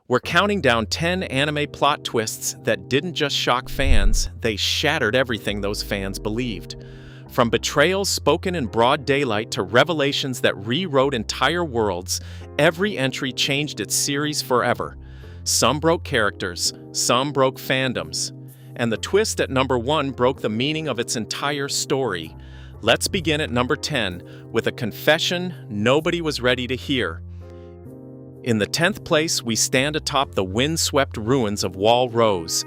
We're counting down 10 anime plot twists that didn't just shock fans, they shattered everything those fans believed. From betrayals spoken in broad daylight to revelations that rewrote entire worlds, every entry changed its series forever. Some broke characters, some broke fandoms. And the twist at number 1 broke the meaning of its entire story. Let's begin at number 10 with a confession nobody was ready to hear. In the 10th place, we stand atop the wind-swept ruins of Wall Rose.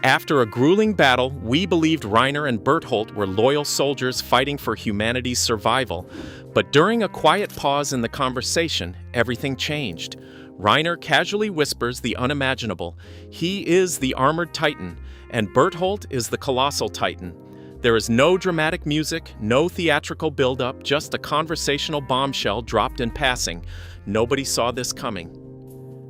After a grueling battle, we believed Reiner and Bertholdt were loyal soldiers fighting for humanity's survival. But during a quiet pause in the conversation, everything changed. Reiner casually whispers the unimaginable. He is the armored titan, and Bertholdt is the colossal titan. There is no dramatic music, no theatrical build-up, just a conversational bombshell dropped in passing. Nobody saw this coming.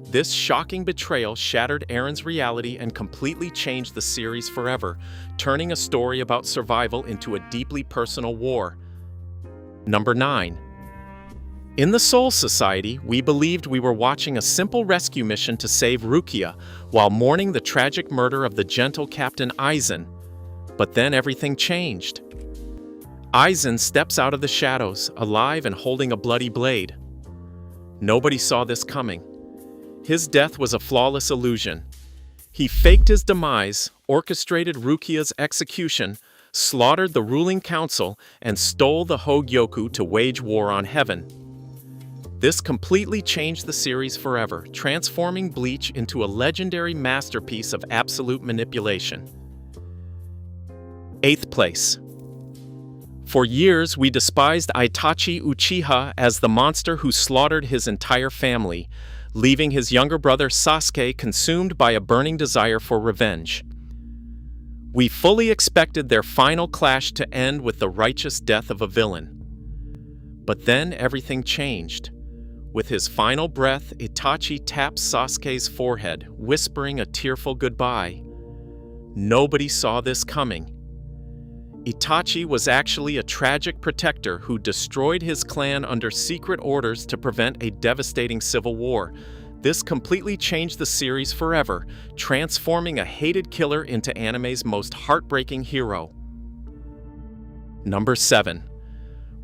This shocking betrayal shattered Eren's reality and completely changed the series forever, turning a story about survival into a deeply personal war. Number 9. In the Soul Society, we believed we were watching a simple rescue mission to save Rukia, while mourning the tragic murder of the gentle Captain Aizen. But then everything changed. Aizen steps out of the shadows, alive and holding a bloody blade. Nobody saw this coming. His death was a flawless illusion. He faked his demise, orchestrated Rukia's execution, slaughtered the ruling council, and stole the Hogyoku to wage war on heaven. This completely changed the series forever, transforming Bleach into a legendary masterpiece of absolute manipulation. 8th place. For years, we despised Itachi Uchiha as the monster who slaughtered his entire family, leaving his younger brother Sasuke consumed by a burning desire for revenge. We fully expected their final clash to end with the righteous death of a villain. But then everything changed. With his final breath, Itachi taps Sasuke's forehead, whispering a tearful goodbye. Nobody saw this coming. Itachi was actually a tragic protector who destroyed his clan under secret orders to prevent a devastating civil war. This completely changed the series forever, transforming a hated killer into anime's most heartbreaking hero. Number 7.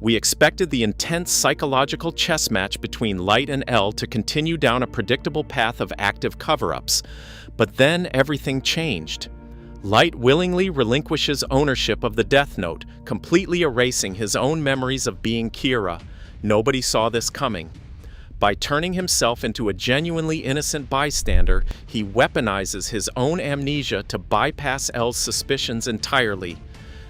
We expected the intense psychological chess match between Light and L to continue down a predictable path of active cover-ups, but then everything changed. Light willingly relinquishes ownership of the Death Note, completely erasing his own memories of being Kira. Nobody saw this coming. By turning himself into a genuinely innocent bystander, he weaponizes his own amnesia to bypass L's suspicions entirely.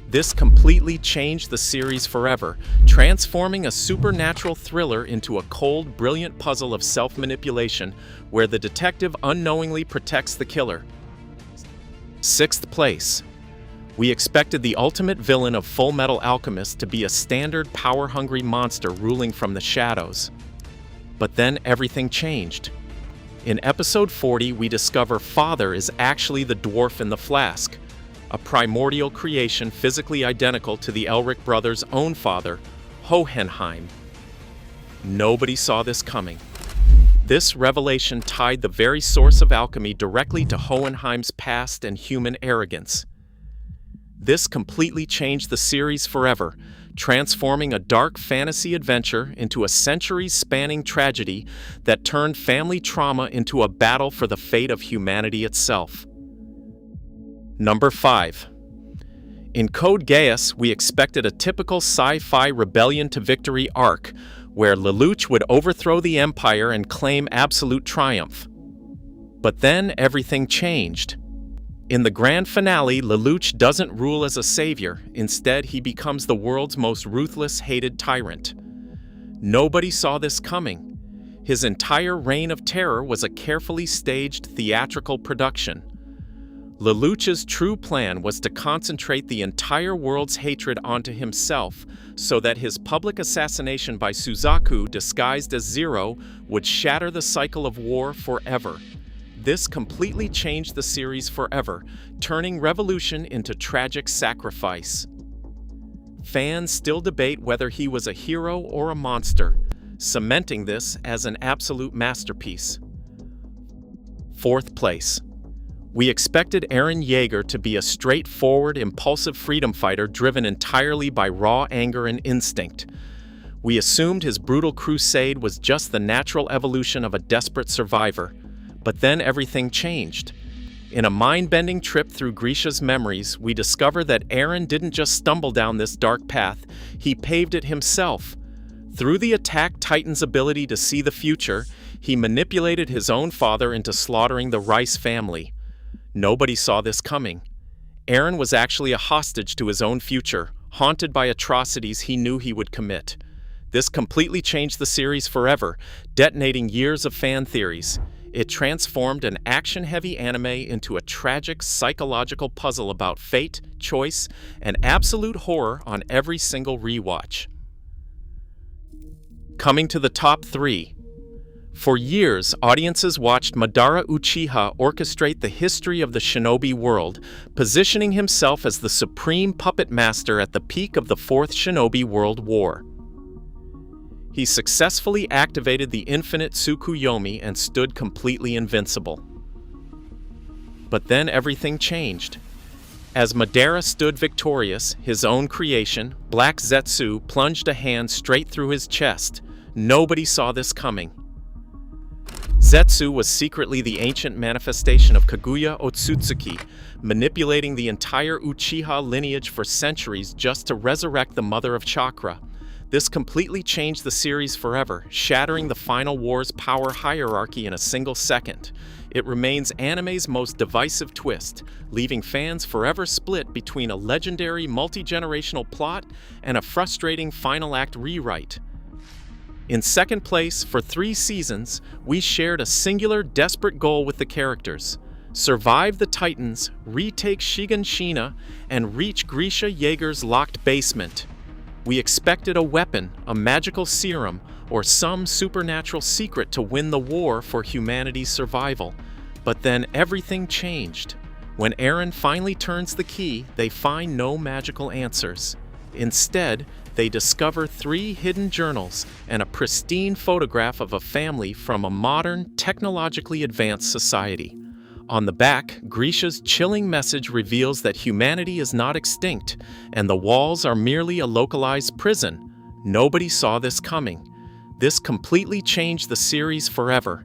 This completely changed the series forever, transforming a supernatural thriller into a cold, brilliant puzzle of self-manipulation where the detective unknowingly protects the killer. 6th place. We expected the ultimate villain of Fullmetal Alchemist to be a standard, power-hungry monster ruling from the shadows. But then everything changed. In episode 40, we discover Father is actually the dwarf in the flask, a primordial creation physically identical to the Elric brothers' own father, Hohenheim. Nobody saw this coming. This revelation tied the very source of alchemy directly to Hohenheim's past and human arrogance. This completely changed the series forever, transforming a dark fantasy adventure into a centuries-spanning tragedy that turned family trauma into a battle for the fate of humanity itself. Number 5. In Code Geass, we expected a typical sci-fi rebellion to victory arc, where Lelouch would overthrow the Empire and claim absolute triumph. But then everything changed. In the grand finale, Lelouch doesn't rule as a savior. Instead, he becomes the world's most ruthless, hated tyrant. Nobody saw this coming. His entire reign of terror was a carefully staged theatrical production. Lelouch's true plan was to concentrate the entire world's hatred onto himself, so that his public assassination by Suzaku, disguised as Zero, would shatter the cycle of war forever. This completely changed the series forever, turning revolution into tragic sacrifice. Fans still debate whether he was a hero or a monster, cementing this as an absolute masterpiece. Fourth place. We expected Eren Yeager to be a straightforward, impulsive freedom fighter driven entirely by raw anger and instinct. We assumed his brutal crusade was just the natural evolution of a desperate survivor. But then everything changed. In a mind-bending trip through Grisha's memories, we discover that Eren didn't just stumble down this dark path, he paved it himself. Through the Attack Titan's ability to see the future, he manipulated his own father into slaughtering the Rice family. Nobody saw this coming. Eren was actually a hostage to his own future, haunted by atrocities he knew he would commit. This completely changed the series forever, detonating years of fan theories. It transformed an action-heavy anime into a tragic psychological puzzle about fate, choice, and absolute horror on every single rewatch. Coming to the top 3. For years, audiences watched Madara Uchiha orchestrate the history of the shinobi world, positioning himself as the supreme puppet master at the peak of the Fourth Shinobi World War. He successfully activated the infinite Tsukuyomi and stood completely invincible. But then everything changed. As Madara stood victorious, his own creation, Black Zetsu, plunged a hand straight through his chest. Nobody saw this coming. Zetsu was secretly the ancient manifestation of Kaguya Otsutsuki, manipulating the entire Uchiha lineage for centuries just to resurrect the Mother of Chakra. This completely changed the series forever, shattering the Final War's power hierarchy in a single second. It remains anime's most divisive twist, leaving fans forever split between a legendary multi-generational plot and a frustrating final act rewrite. In second place, for 3 seasons, we shared a singular, desperate goal with the characters: survive the Titans, retake Shiganshina, and reach Grisha Yeager's locked basement. We expected a weapon, a magical serum, or some supernatural secret to win the war for humanity's survival. But then everything changed. When Eren finally turns the key, they find no magical answers. Instead, they discover 3 hidden journals and a pristine photograph of a family from a modern, technologically advanced society. On the back, Grisha's chilling message reveals that humanity is not extinct, and the walls are merely a localized prison. Nobody saw this coming. This completely changed the series forever.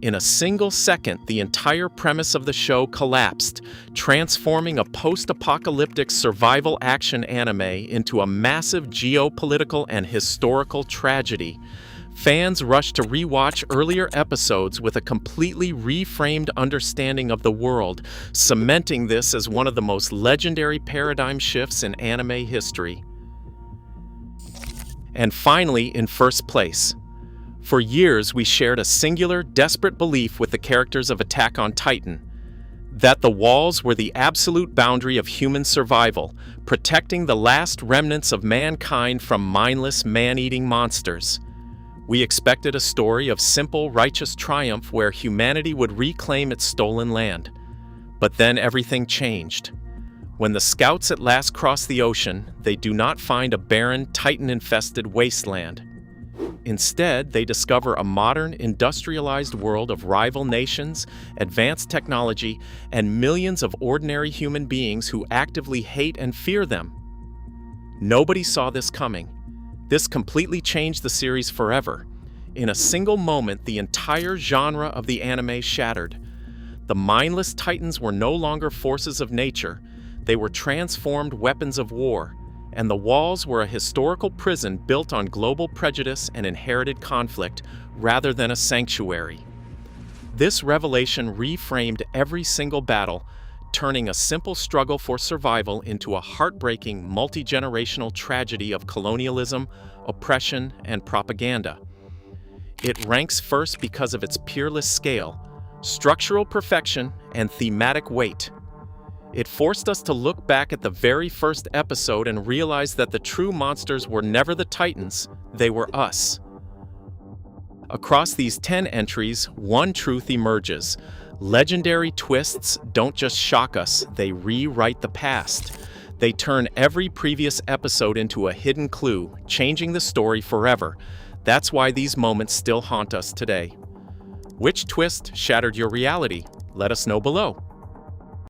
In a single second, the entire premise of the show collapsed, transforming a post-apocalyptic survival action anime into a massive geopolitical and historical tragedy. Fans rushed to rewatch earlier episodes with a completely reframed understanding of the world, cementing this as one of the most legendary paradigm shifts in anime history. And finally, in first place. For years, we shared a singular, desperate belief with the characters of Attack on Titan, that the walls were the absolute boundary of human survival, protecting the last remnants of mankind from mindless, man-eating monsters. We expected a story of simple, righteous triumph where humanity would reclaim its stolen land. But then everything changed. When the scouts at last cross the ocean, they do not find a barren, Titan-infested wasteland. Instead, they discover a modern, industrialized world of rival nations, advanced technology, and millions of ordinary human beings who actively hate and fear them. Nobody saw this coming. This completely changed the series forever. In a single moment, the entire genre of the anime shattered. The mindless Titans were no longer forces of nature. They were transformed weapons of war. And the walls were a historical prison built on global prejudice and inherited conflict, rather than a sanctuary. This revelation reframed every single battle, turning a simple struggle for survival into a heartbreaking, multi-generational tragedy of colonialism, oppression, and propaganda. It ranks first because of its peerless scale, structural perfection, and thematic weight. It forced us to look back at the very first episode and realize that the true monsters were never the Titans, they were us. Across these 10 entries, one truth emerges. Legendary twists don't just shock us, they rewrite the past. They turn every previous episode into a hidden clue, changing the story forever. That's why these moments still haunt us today. Which twist shattered your reality? Let us know below.